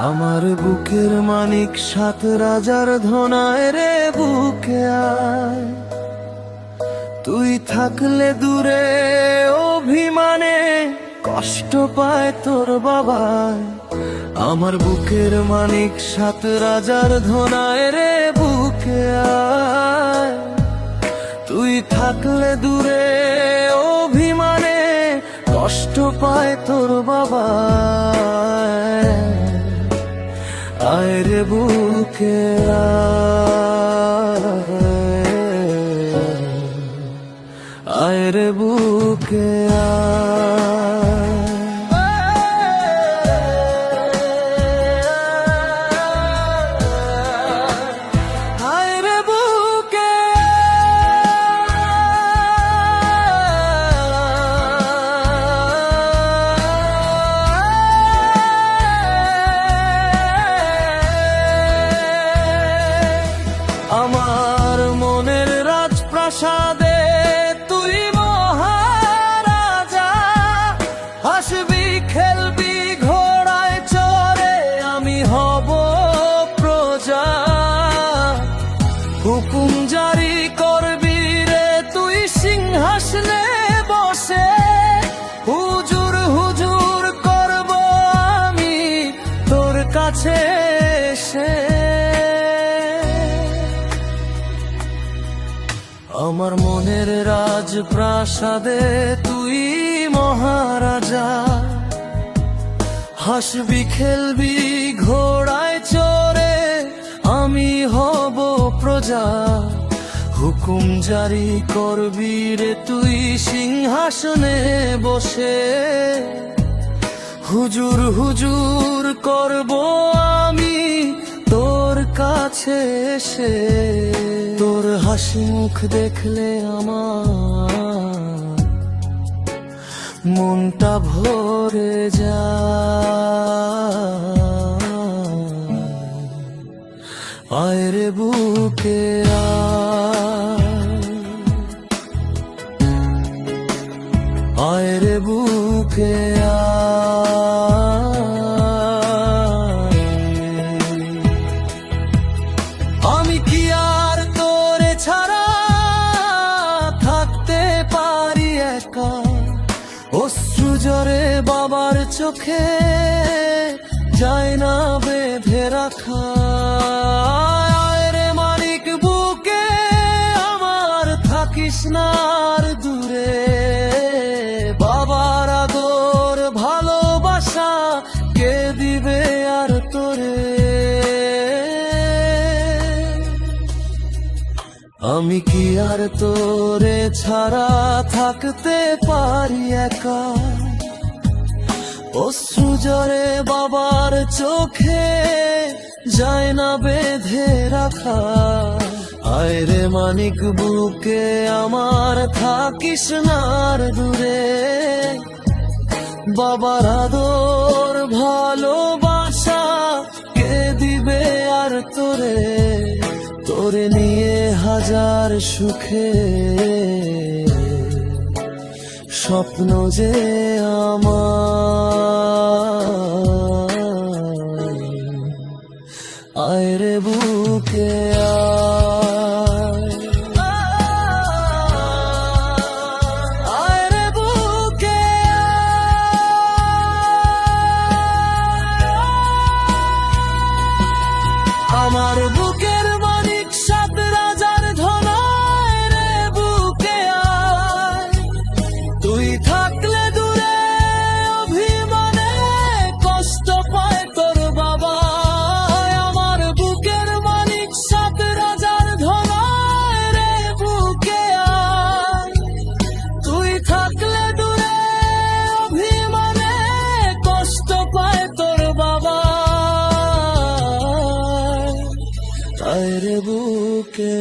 আমার বুকের মানিক সাত রাজার ধনায় রে বুকে আয়, তুই থাকলে দূরে অভিমানে কষ্ট পায় তোর বাবায়। আমার বুকের মানিক সাত রাজার ধনায় রে বুকে আয়, তুই থাকলে দূরে অভিমানে কষ্ট পায় তোর বাবায়। আয় রে বুকে আয় রে বুকে আয় রে বুকে আমার মনের রাজপ্রাসাদে তুই মহারাজা, হাসবি খেলবি ঘোড়ায় চড়ে আমি হব প্রজা। হুকুম জারি করবি রে তুই সিংহাসনে বসে, হুজুর হুজুর করব আমি তোর কাছে এসে। আমার মনের রাজপ্রাসাদে তুই মহারাজা, হাসবি খেলবি ঘোড়ায় চড়ে আমি হব প্রজা। হুকুম জারি করবি রে তুই সিংহাসনে বসে, হুজুর হুজুর করব আমি তোর কাছে এসে। তোর হাসি মুখ দেখলে আমার মনটা ভরে যায়। আয় রে বুকে আয় রে বুকে আমি কি আর তোরে ছাড়া থাকতে পারি একা, অশ্রু জরে বাবার চোখে যায় না বেঁধে রাখা। আয় রে মানিক বুকে আমার থাকিস না আর দূরে, বাবার আদর ভালোবাসা কে দিবে আর তোরে। আমি কি আর তোরে ছাড়া থাকতে পারি একা, অশ্রু জরে বাবার চোখে যায় না বেঁধে রাখা। আয় রে মানিক বুকে আমার থাকিস না আর দূরে, বাবার আদর ভালোবাসা কে দিবে আর তোরে। তোরে নিয়ে হাজার সুখে স্বপ্ন যে আমার। আয় রে বুকে আয় রে বুকে আমার বুকের মানিক সাত রাজার ধনায় রে বুকে আয়, তুই থাকলে দূরে অভিমানে কষ্ট পায় তোর বাবা। আমার বুকের মানিক সাত রাজার ধনায় রে বুকে আয়, তুই থাকলে দূরে অভিমানে কষ্ট পায় তোর বাবা। আয় রে বুকে